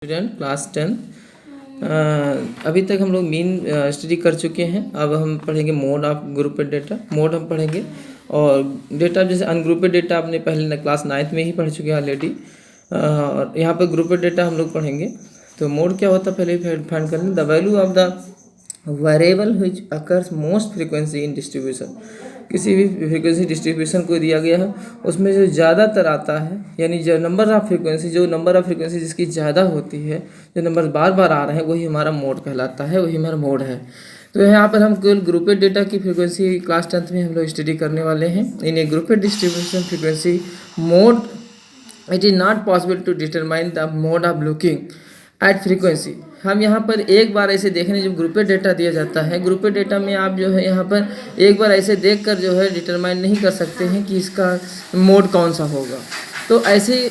Student class 10 अभी तक हम लोग मीन स्टडी कर चुके हैं। अब हम पढ़ेंगे मोड ऑफ ग्रुपेड डेटा। मोड हम पढ़ेंगे और डेटा जैसे अनग्रुपेड डेटा आपने पहले क्लास 9th में ही पढ़ चुके हैं ऑलरेडी। और यहाँ पर ग्रुपेड डेटा हम लोग पढ़ेंगे। तो मोड क्या होता है पहले फाइंड कर लें। The value of the variable which occurs most frequency in distribution. किसी भी फ्रीक्वेंसी डिस्ट्रीब्यूशन को दिया गया है उसमें जो ज़्यादातर आता है, यानी जो नंबर ऑफ़ फ्रीक्वेंसी जिसकी ज़्यादा होती है, जो नंबर बार बार आ रहे हैं, वही हमारा मोड कहलाता है, वही हमारा मोड है। तो यहाँ पर हम केवल ग्रुपेड डेटा की फ्रीक्वेंसी क्लास 10th में हम लोग स्टडी करने वाले हैं। In a grouped distribution frequency mode it is not possible to determine the mode of looking at frequency. हम यहाँ पर एक बार ऐसे देखने, जब ग्रुपेड डेटा दिया जाता है, ग्रुपेड डेटा में आप जो है यहाँ पर एक बार ऐसे देखकर जो है डिटरमाइन नहीं कर सकते हैं कि इसका मोड कौन सा होगा। तो ऐसी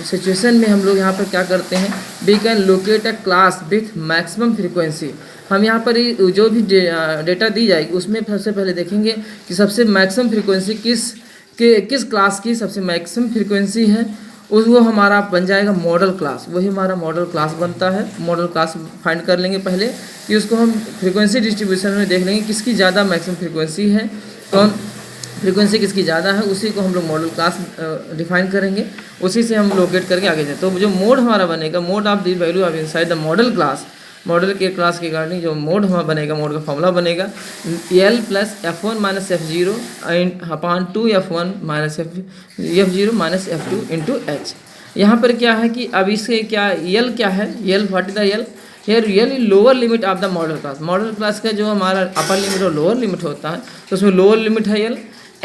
सिचुएशन में हम लोग यहाँ पर क्या करते हैं, we can locate a class with maximum frequency. हम यहाँ पर जो भी डेटा दी जाएगी उसमें सबसे पहले देखेंगे कि सबसे मैक्सिमम फ्रीक्वेंसी किस क्लास की सबसे मैक्सिमम फ्रीक्वेंसी है, वो हमारा बन जाएगा मॉडल क्लास। वही हमारा मॉडल क्लास बनता है। मॉडल क्लास फाइंड कर लेंगे पहले कि उसको हम फ्रीक्वेंसी डिस्ट्रीब्यूशन में देख लेंगे किसकी ज़्यादा मैक्सिमम फ्रीक्वेंसी है, कौन फ्रीक्वेंसी किसकी ज़्यादा है, उसी को हम लोग मॉडल क्लास डिफाइन करेंगे। उसी से हम लोकेट करके आगे जाए। तो जो मोड हमारा बनेगा, mode of the value of inside the modal class, model के क्लास के रिगार्डिंग जो मोड हमारा बनेगा, मोड का फॉर्मूला बनेगा L plus F1 minus F0 upon 2F1 minus F0 minus F2 into H। यहाँ पर क्या है कि अब इसके क्या L क्या है, L what is the L here, L is lower limit of the modal class. Modal class का जो हमारा अपर लिमिट और लोअर लिमिट होता है, तो उसमें लोअर लिमिट है L।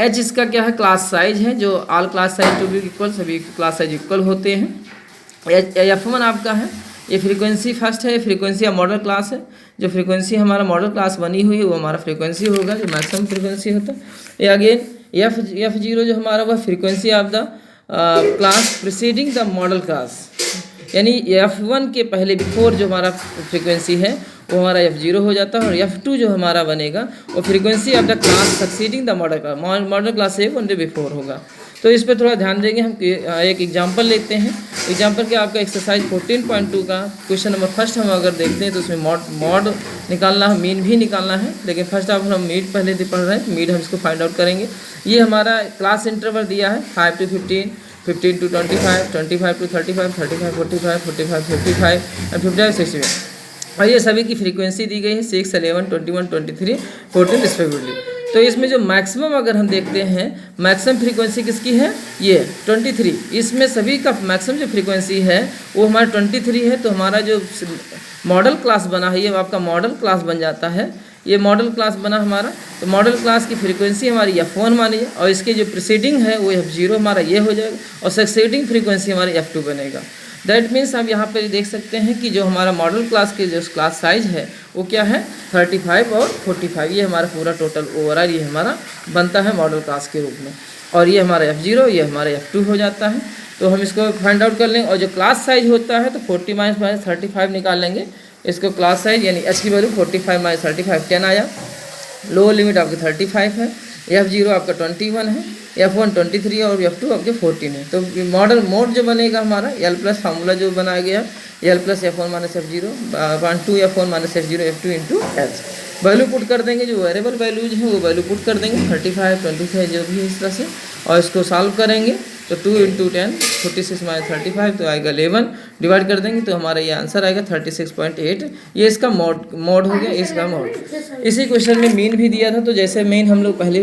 H इसका क्या है, क्लास साइज है, जो all class size to be equal, सभी क्लास साइज इक्वल होते हैं। F1 आपका है, ये फ्रीक्वेंसी फर्स्ट है, फ्रीक्वेंसी मॉडल क्लास है। जो फ्रीक्वेंसी हमारा मॉडल क्लास बनी हुई है वो हमारा फ्रीक्वेंसी होगा, जो मैक्सिमम फ्रीक्वेंसी होता है। ये अगेन F0 जो हमारा वह frequency of the class preceding the modal class, यानी F1 के पहले बिफोर जो हमारा फ्रीक्वेंसी है वो हमारा F0 हो जाता है। और F2 जो हमारा बनेगा वो frequency of the class succeeding the modal class, modal class से 1 डे बिफोर होगा। तो इस पर थोड़ा ध्यान देंगे। हम एक एग्जांपल लेते हैं। एग्जांपल के आपका एक्सरसाइज 14.2 का क्वेश्चन नंबर फर्स्ट हम अगर देखते हैं तो उसमें मॉड निकालना है, मीन भी निकालना है, लेकिन फर्स्ट ऑफ हम मीड पहले से पढ़ रहे हैं, मीड हम इसको फाइंड आउट करेंगे। ये हमारा क्लास इंटरवल दिया है 5 to 15, 15 to 25, 25 to 35, 35 45, 45 55 और 55 61। और ये सभी की फ्रीक्वेंसी दी गई है 6, 11, 21, 23, 14 रिस्पेक्टिवली। तो इसमें जो मैक्सिमम अगर हम देखते हैं, मैक्सिमम फ्रीक्वेंसी किसकी है, ये 23। इसमें सभी का मैक्सिमम जो फ्रीक्वेंसी है वो हमारा 23 है। तो हमारा जो मॉडल क्लास बना है ये आपका मॉडल क्लास बन जाता है। ये मॉडल क्लास बना हमारा, तो मॉडल क्लास की फ्रीक्वेंसी हमारी F1 मानिए, और इसके जो प्रीसीडिंग है वो F0 हमारा ये हो जाएगा, और सक्सीडिंग फ्रीक्वेंसी हमारी F2 बनेगा। दैट मीन्स आप यहाँ पर देख सकते हैं कि जो हमारा मॉडल क्लास के जो क्लास साइज है वो क्या है 35 और 45। ये हमारा पूरा टोटल ओवरऑल ये हमारा बनता है मॉडल क्लास के रूप में। और ये हमारा F0, ये हमारा F2 हो जाता है। तो हम इसको फाइंड आउट कर लेंगे। और जो क्लास साइज होता है तो 40 माइनस 35 निकाल लेंगे। इसको क्लास साइज यानी H की वैल्यू 45 माइनस 35 10 आया। लोअर लिमिट आपकी 35 है, F0 आपका 21 है, F1 23 और F2 आपके 14 है। तो मॉडल मोड जो बनेगा हमारा L प्लस फार्मूला जो बनाया गया L plus F1 minus F0 2 F1 minus F0 F2 into H। Value put कर देंगे, जो वेरिएबल वैल्यूज हैं वो वैल्यू पुट कर देंगे 35 25 जो भी है इस तरह से, और इसको सॉल्व करेंगे। तो 2 इंटू 10 46 माइनस 35 तो आएगा 11, डिवाइड कर देंगे तो हमारा ये आंसर आएगा 36.8। ये इसका मोड हो गया, इसका मोड। इसी क्वेश्चन में मीन भी दिया था, तो जैसे मीन हम लोग पहले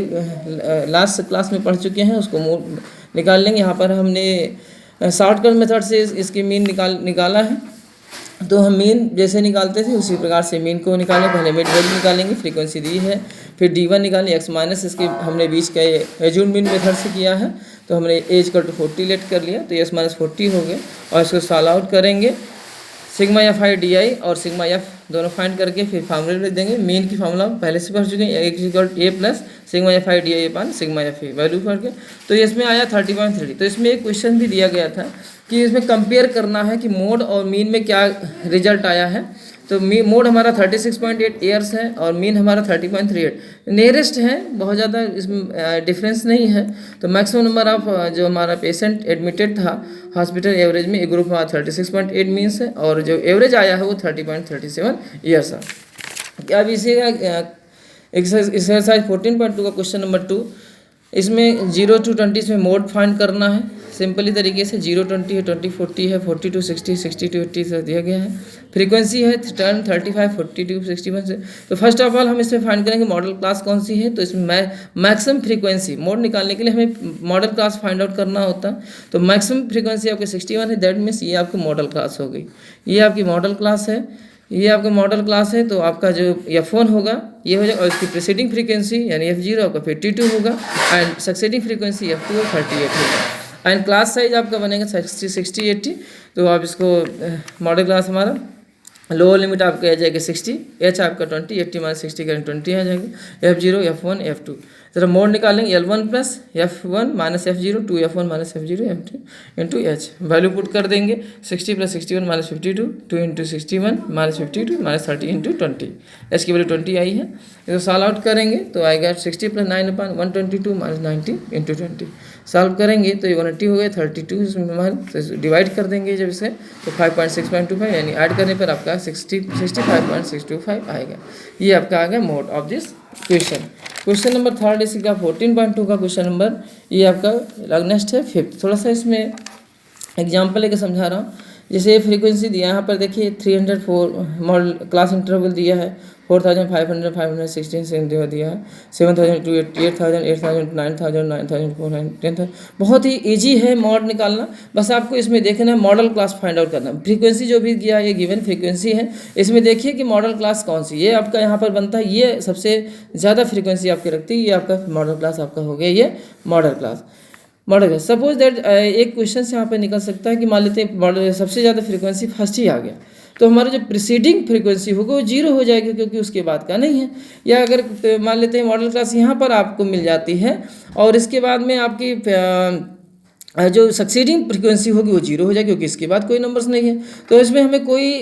लास्ट क्लास में पढ़ चुके हैं उसको मोड निकाल लेंगे। यहाँ पर हमने शॉर्टकट मेथड से इसकी मीन निकाला है। तो हम मीन जैसे निकालते थे उसी प्रकार से मीन को निकालें। पहले मिड वैल्यू निकालेंगे, फ्रीक्वेंसी दी है, फिर D1 निकालें, x माइनस इसके हमने बीच का एज्यूम मीन मेथड से किया है। तो हमने एज का 40 लेट कर लिया, तो x माइनस 40 हो गए। और इसको सॉल्व आउट करेंगे, sigma F I D I और सिग्मा एफ दोनों फाइंड करके फिर फार्मूला लिख देंगे। मीन की फार्मूला पहले से पढ़ चुके हैं, A plus sigma F I D I पान सिग्मा एफ ई वैल्यू करके। तो इसमें आया 30.3। तो इसमें एक क्वेश्चन भी दिया गया था कि इसमें कंपेयर करना है कि मोड और मीन में क्या रिजल्ट आया है। तो मोड हमारा 36.8 ईयर्स है और मीन हमारा 30.38 नियरेस्ट है, बहुत ज़्यादा इसमें डिफरेंस नहीं है। तो मैक्सिमम नंबर ऑफ जो हमारा पेशेंट एडमिटेड था हॉस्पिटल एवरेज में, एक ग्रुप में 36.8 मीन्स है और जो एवरेज आया है वो 30.37 ईयर्स है। अब इसी का एक्सरसाइज 14.2 का क्वेश्चन नंबर 2, इसमें 0 to 20 में मोड फाइंड करना है सिंपली तरीके से। 0 20 है, 20 40 है, 40 to 60, 60 to 80 से दिया गया है। फ्रीक्वेंसी है 10 35 40 to 61 से। तो फर्स्ट ऑफ ऑल हम इसमें फाइंड करेंगे मॉडल क्लास कौन सी है। तो इसमें मैक्सिमम फ्रीक्वेंसी मोड निकालने के लिए हमें मॉडल क्लास फाइंड आउट करना होता है। तो मैक्सिमम फ्रीक्वेंसी आपकी 61 है, दैट मीन्स ये आपकी मॉडल क्लास हो गई। ये आपकी मॉडल क्लास है, ये आपका मॉडल क्लास है। तो आपका जो F1 होगा ये हो जाएगा और इसकी प्रीसीडिंग फ्रीक्वेंसी यानी F0 आपका 52 होगा एंड सक्सेडिंग फ्रीक्वेंसी F2 और 38 होगा एंड क्लास साइज आपका बनेगा 60 80। तो आप इसको मॉडल क्लास हमारा लोअर लिमिट आपका आ जाएगा 60, H आपका 20, 80 माइनस 60 करेंगे 20 आ जाएगा। F0 F1 F2 जरा मोड निकालेंगे L1 plus F1 minus F0 2 F1 minus F0 F2 into H। Value put कर देंगे 60 plus 61 minus 52 2 into 61 minus 52 minus 30 into 20। H की वैल्यू 20 आई है। इसको सॉल्व आउट करेंगे तो आएगा 60 plus 9 upon 122 minus 90 into 20। Solve करेंगे तो ये 180 हो गया, 32 इसमें डिवाइड कर देंगे जब इसे तो 5.625 यानी ऐड करने पर आपका 65.625 आएगा। ये आपका आ गया mode of this question. Question number 3 इसी का 14.2 का क्वेश्चन नंबर ये आपका नेक्स्ट है 5th। थोड़ा सा इसमें एग्जाम्पल लेकर समझा रहा हूँ। जैसे फ्रीक्वेंसी दिया यहाँ पर देखिए 304 मॉडल क्लास इंटरवल दिया है 4500 516 दिया है 7000 to 8000 8000 9000 9400 10000। बहुत ही इजी है मॉड निकालना, बस आपको इसमें देखना है मॉडल क्लास फाइंड आउट करना। फ्रीक्वेंसी जो भी दिया ये गिवन फ्रीक्वेंसी है, इसमें देखिए कि मॉडल क्लास कौन सी ये आपका यहाँ पर बनता है। ये सबसे ज़्यादा फ्रीक्वेंसी आपकी रखती है, ये आपका मॉडल क्लास आपका हो गया ये model class. Model suppose that एक क्वेश्चन से यहाँ पे निकल सकता है कि मान लेते हैं मॉडल सबसे ज़्यादा फ्रीक्वेंसी फर्स्ट ही आ गया तो हमारा जो प्रीसीडिंग फ्रीक्वेंसी होगा वो 0 हो जाएगी क्योंकि उसके बाद का नहीं है। या अगर मान लेते हैं मॉडल क्लास यहाँ पर आपको मिल जाती है और इसके बाद में आपकी जो सक्सीडिंग फ्रीक्वेंसी होगी वो 0 हो जाएगी क्योंकि इसके बाद कोई नंबर्स नहीं है। तो इसमें हमें कोई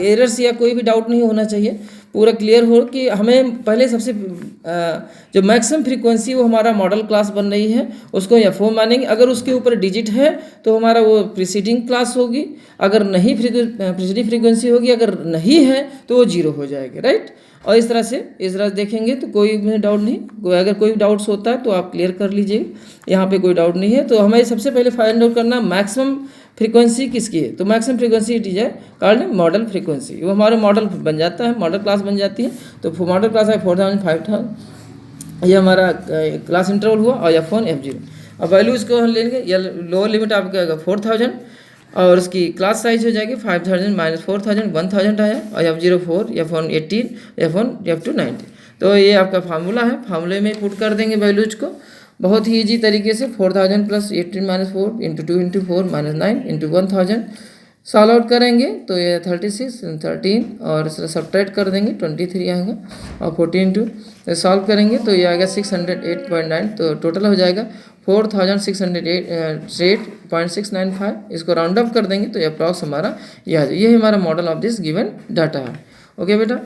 एरर्स या कोई भी डाउट नहीं होना चाहिए, पूरा क्लियर हो कि हमें पहले सबसे जो मैक्सिमम फ्रीक्वेंसी वो हमारा मॉडल क्लास बन रही है उसको F4 मानेंगे। अगर उसके ऊपर डिजिट है तो हमारा वो प्रीसीडिंग क्लास होगी, अगर नहीं प्रीसीडिंग फ्रीक्वेंसी होगी, अगर नहीं है तो वो 0 हो जाएगी, राइट। और इस तरह से देखेंगे तो कोई डाउट नहीं, अगर कोई डाउट्स होता है तो आप क्लियर कर लीजिए। यहाँ पे कोई डाउट नहीं है। तो हमें सबसे पहले फाइंड आउट करना मैक्सिमम फ्रीक्वेंसी किसकी है। तो maximum frequency it is called model frequency, वो हमारा मॉडल बन जाता है, मॉडल क्लास बन जाती है। तो मॉडल क्लास है 4000 5000, ये हमारा क्लास इंटरवल हुआ और F1 F0। अब वैल्यू इसको हम लेंगे, या लोअर लिमिट आपका आएगा 4000 और उसकी क्लास साइज हो जाएगी 5000 माइनस 4000 1000 आया और F0 4 F1 18 F1 F2 90। तो ये आपका फार्मूला है, फार्मूले में पुट कर देंगे वैल्यूज को बहुत ही ईजी तरीके से। 4000 plus 18 minus 4 into 2 into 4 minus 9 into 1000 solve out करेंगे तो ये 36 13 और सब्ट्रैक्ट कर देंगे 23 आएगा और 14 2 सॉल्व करेंगे तो ये आएगा 608.9। तो टोटल हो जाएगा 4608.695। इसको राउंड अप कर देंगे तो ये अप्रॉक्स हमारा ये आ जाए। ये हमारा model of this given data है। ओके बेटा।